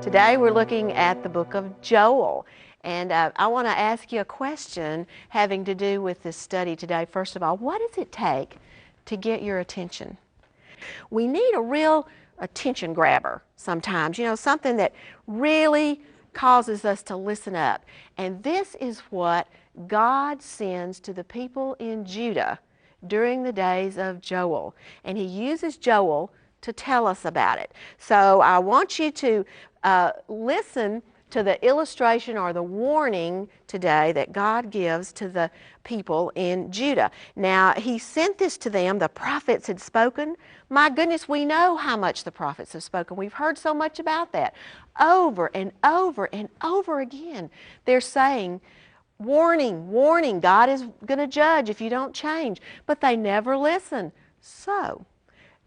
Today we're looking at the book of Joel, and I want to ask you a question having to do with this study today. First of all, what does it take to get your attention? We need a real attention grabber sometimes, something that really causes us to listen up. And this is what God sends to the people in Judah during the days of Joel. And he uses Joel to tell us about it. So I want you to listen to the illustration or the warning today that God gives to the people in Judah. Now, he sent this to them. The prophets had spoken. My goodness, we know how much the prophets have spoken. We've heard so much about that. Over and over and over again, they're saying, warning, warning, God is going to judge if you don't change. But they never listen. So,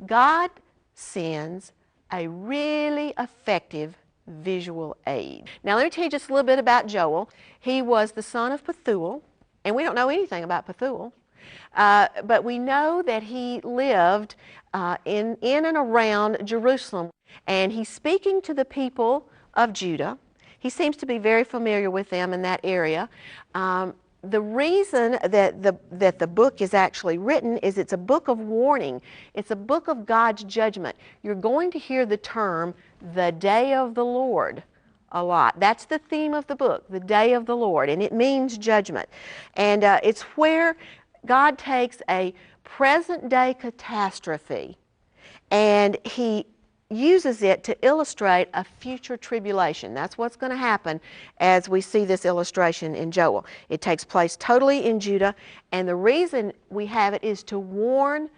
God sends a really effective visual aid. Now let me tell you just a little bit about Joel. He was the son of Pethuel, and we don't know anything about Pethuel, but we know that he lived in and around Jerusalem, and he's speaking to the people of Judah. He seems to be very familiar with them in that area. The reason that the book is actually written is it's a book of warning. It's a book of God's judgment. You're going to hear the term, the day of the Lord, a lot. That's the theme of the book, the day of the Lord, and it means judgment. And it's where God takes a present-day catastrophe and he uses it to illustrate a future tribulation. That's what's going to happen as we see this illustration in Joel. It takes place totally in Judah, and the reason we have it is to warn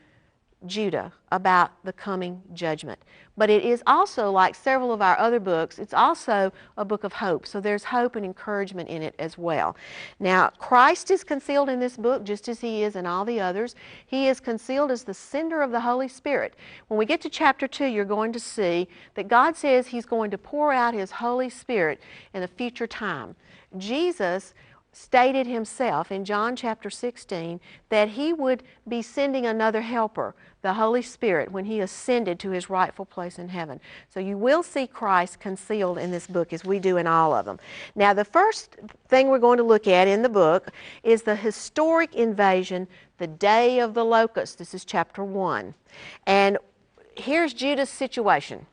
Judah about the coming judgment. But it is also, like several of our other books, it's also a book of hope. So there's hope and encouragement in it as well. Now, Christ is concealed in this book just as he is in all the others. He is concealed as the sender of the Holy Spirit. When we get to chapter 2, you're going to see that God says he's going to pour out his Holy Spirit in a future time. Jesus stated himself in John chapter 16 that he would be sending another helper, the Holy Spirit, when he ascended to his rightful place in heaven. So you will see Christ concealed in this book as we do in all of them. Now the first thing we're going to look at in the book is the historic invasion, the day of the locust. This is chapter 1. And here's Judah's situation.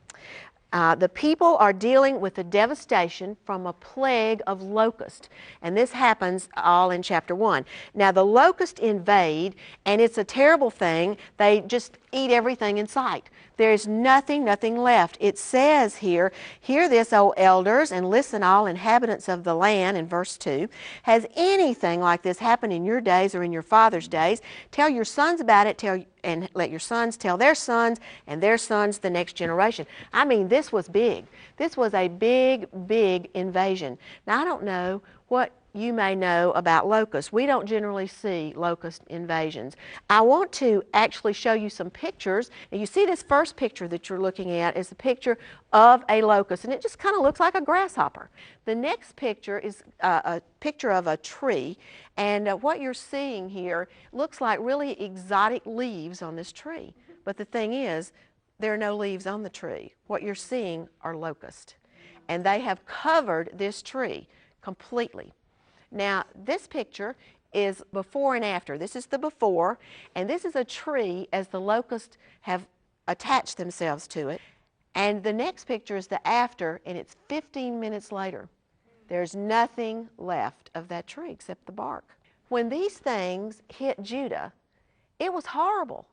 The people are dealing with the devastation from a plague of locusts, and this happens all in chapter 1. Now the locusts invade, and it's a terrible thing. They just eat everything in sight. There's nothing left. It says here, "Hear this, O elders, and listen, all inhabitants of the land," in verse 2. "Has anything like this happened in your days or in your father's days? Tell your sons about it, and let your sons tell their sons, and their sons the next generation." I mean, this was big. This was a big, big invasion. Now, I don't know what you may know about locusts. We don't generally see locust invasions. I want to actually show you some pictures. And you see this first picture that you're looking at is a picture of a locust, and it just kind of looks like a grasshopper. The next picture is a picture of a tree, and what you're seeing here looks like really exotic leaves on this tree. But the thing is, there are no leaves on the tree. What you're seeing are locusts, and they have covered this tree completely. Now, this picture is before and after. This is the before, and this is a tree as the locusts have attached themselves to it. And the next picture is the after, and it's 15 minutes later. There's nothing left of that tree except the bark. When these things hit Judah, it was horrible.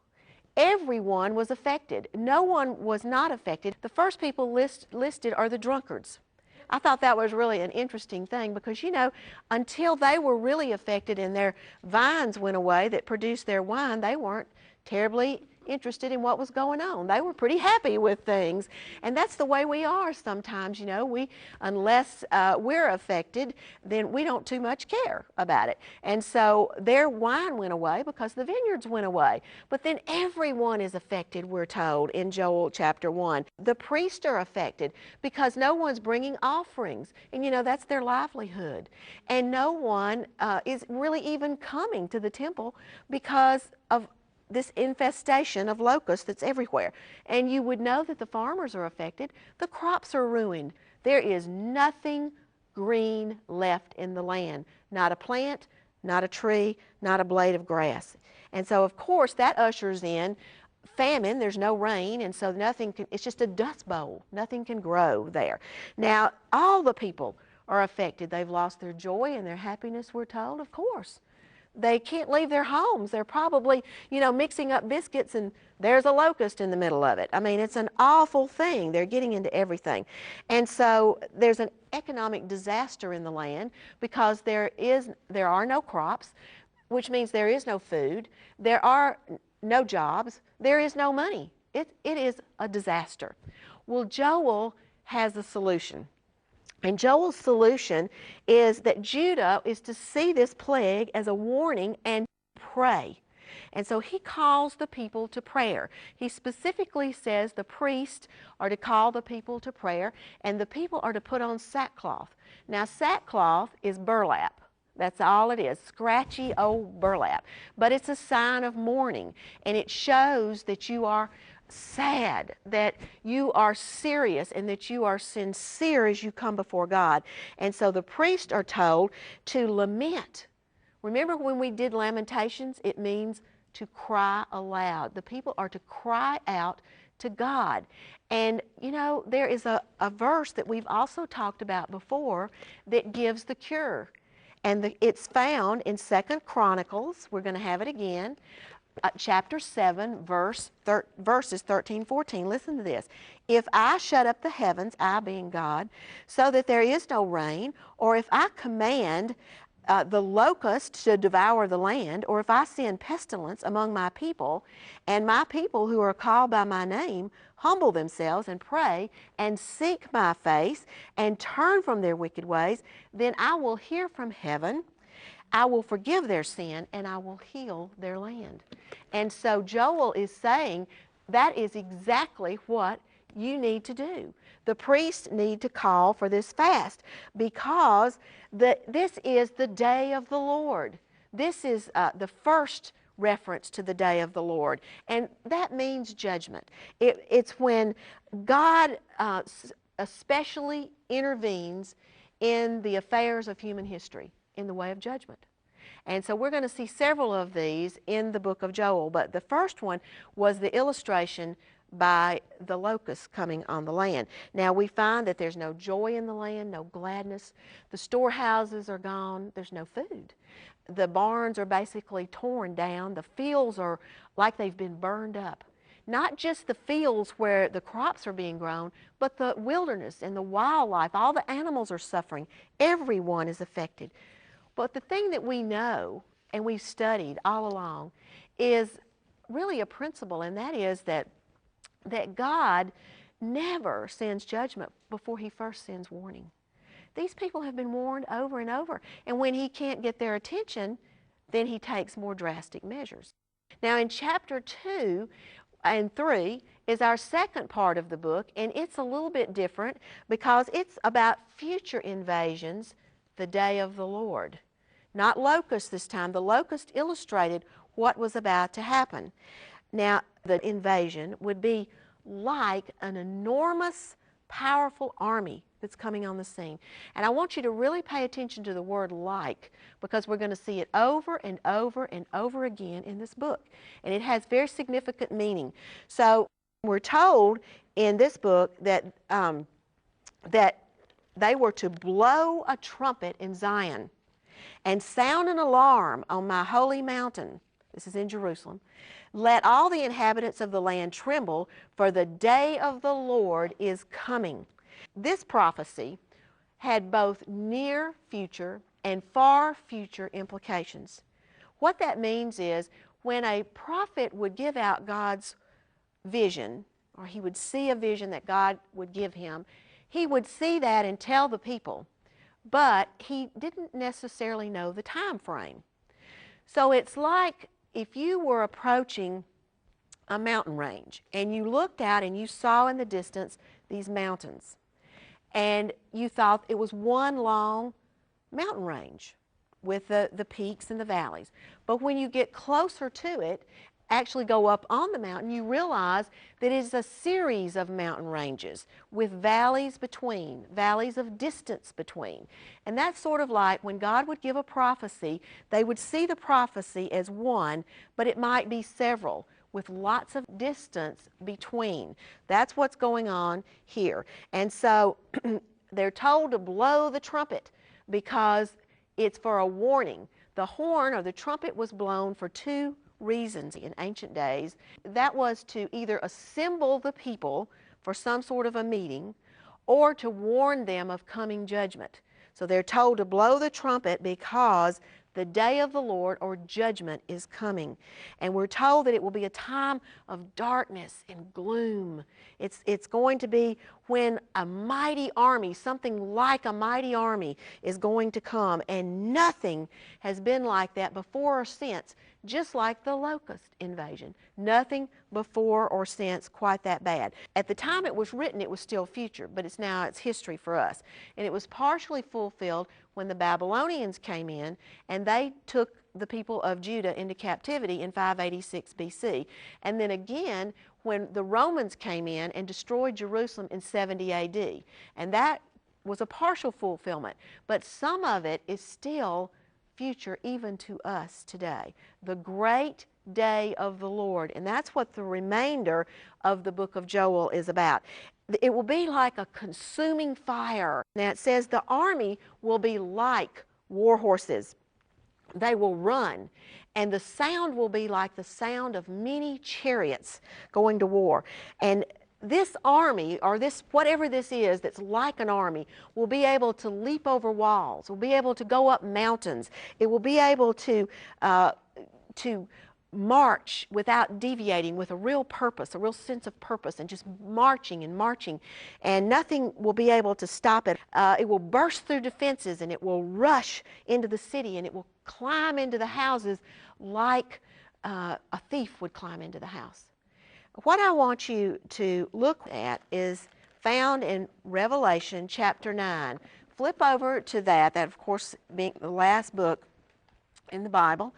Everyone was affected. No one was not affected. The first people listed are the drunkards. I thought that was really an interesting thing because, until they were really affected and their vines went away that produced their wine, they weren't terribly interested in what was going on. They were pretty happy with things. And that's the way we are sometimes, unless we're affected, then we don't too much care about it. And so their wine went away because the vineyards went away. But then everyone is affected, we're told in Joel chapter 1. The priests are affected because no one's bringing offerings. And that's their livelihood. And no one is really even coming to the temple because of this infestation of locusts that's everywhere. And you would know that the farmers are affected. The crops are ruined. There is nothing green left in the land. Not a plant, not a tree, not a blade of grass. And so, of course, that ushers in famine. There's no rain, and so nothing can, it's just a dust bowl. Nothing can grow there. Now, all the people are affected. They've lost their joy and their happiness, we're told, of course. They can't leave their homes. They're probably, mixing up biscuits, and there's a locust in the middle of it. I mean, it's an awful thing. They're getting into everything. And so there's an economic disaster in the land because there are no crops, which means there is no food. There are no jobs. There is no money. It is a disaster. Well, Joel has a solution. And Joel's solution is that Judah is to see this plague as a warning and pray. And so he calls the people to prayer. He specifically says the priests are to call the people to prayer, and the people are to put on sackcloth. Now, sackcloth is burlap. That's all it is, scratchy old burlap. But it's a sign of mourning, and it shows that you are sad, that you are serious, and that you are sincere as you come before God. And so the priests are told to lament. Remember when we did Lamentations? It means to cry aloud. The people are to cry out to God. And there is a verse that we've also talked about before that gives the cure. And it's found in 2 Chronicles. We're going to have it again. Chapter 7, verses 13, 14. Listen to this. If I shut up the heavens, I being God, so that there is no rain, or if I command the locust to devour the land, or if I send pestilence among my people, and my people who are called by my name humble themselves and pray and seek my face and turn from their wicked ways, then I will hear from heaven, I will forgive their sin, and I will heal their land. And so Joel is saying that is exactly what you need to do. The priests need to call for this fast because this is the day of the Lord. This is the first reference to the day of the Lord, and that means judgment. It's when God especially intervenes in the affairs of human history in the way of judgment. And so we're going to see several of these in the book of Joel, but the first one was the illustration by the locusts coming on the land. Now we find that there's no joy in the land, no gladness. The storehouses are gone. There's no food. The barns are basically torn down. The fields are like they've been burned up. Not just the fields where the crops are being grown, but the wilderness and the wildlife. All the animals are suffering. Everyone is affected. But the thing that we know, and we've studied all along, is really a principle, and that is that God never sends judgment before he first sends warning. These people have been warned over and over, and when he can't get their attention, then he takes more drastic measures. Now in chapter 2 and 3 is our second part of the book, and it's a little bit different because it's about future invasions, the day of the Lord. Not locusts this time. The locust illustrated what was about to happen. Now, the invasion would be like an enormous, powerful army that's coming on the scene. And I want you to really pay attention to the word like, because we're going to see it over and over and over again in this book. And it has very significant meaning. So we're told in this book that, that they were to blow a trumpet in Zion and sound an alarm on my holy mountain. This is in Jerusalem. Let all the inhabitants of the land tremble, for the day of the Lord is coming. This prophecy had both near future and far future implications. What that means is when a prophet would give out God's vision, or he would see a vision that God would give him, he would see that and tell the people, but he didn't necessarily know the time frame. So it's like if you were approaching a mountain range and you looked out and you saw in the distance these mountains and you thought it was one long mountain range with the peaks and the valleys. But when you get closer to it, actually go up on the mountain, you realize that it is a series of mountain ranges with valleys between, valleys of distance between. And that's sort of like when God would give a prophecy, they would see the prophecy as one, but it might be several, with lots of distance between. That's what's going on here. And so they're told to blow the trumpet because it's for a warning. The horn or the trumpet was blown for two reasons in ancient days. That was to either assemble the people for some sort of a meeting or to warn them of coming judgment. So they're told to blow the trumpet because the day of the Lord or judgment is coming. And we're told that it will be a time of darkness and gloom. It's going to be when a mighty army, something like a mighty army, is going to come. And nothing has been like that before or since, just like the locust invasion. Nothing before or since quite that bad. At the time it was written, it was still future, but it's history for us. And it was partially fulfilled when the Babylonians came in and they took the people of Judah into captivity in 586 BC. And then again when the Romans came in and destroyed Jerusalem in 70 AD. And that was a partial fulfillment, but some of it is still future even to us today. The great day of the Lord. And that's what the remainder of the book of Joel is about. It will be like a consuming fire. Now it says the army will be like war horses. They will run, and the sound will be like the sound of many chariots going to war. And this army, or this whatever this is that's like an army, will be able to leap over walls, will be able to go up mountains. It will be able to march without deviating, with a real purpose, a real sense of purpose, and just marching and marching, and nothing will be able to stop it. It will burst through defenses, and it will rush into the city, and it will climb into the houses like a thief would climb into the house. What I want you to look at is found in Revelation chapter 9. Flip over to that of course being the last book in the Bible,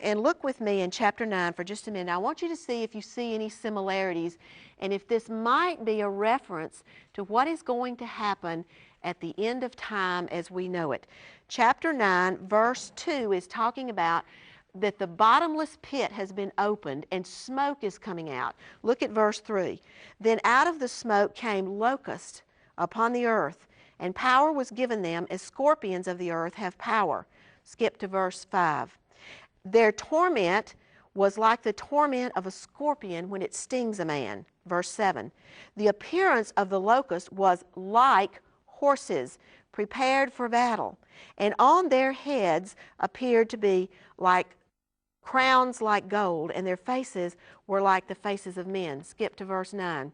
and look with me in chapter 9 for just a minute. I want you to see if you see any similarities and if this might be a reference to what is going to happen at the end of time as we know it. Chapter 9 verse 2 is talking about that the bottomless pit has been opened and smoke is coming out. Look at verse 3. Then out of the smoke came locusts upon the earth, and power was given them as scorpions of the earth have power. Skip to verse 5. Their torment was like the torment of a scorpion when it stings a man. Verse 7. The appearance of the locust was like horses prepared for battle, and on their heads appeared to be like crowns like gold, and their faces were like the faces of men. Skip to verse 9.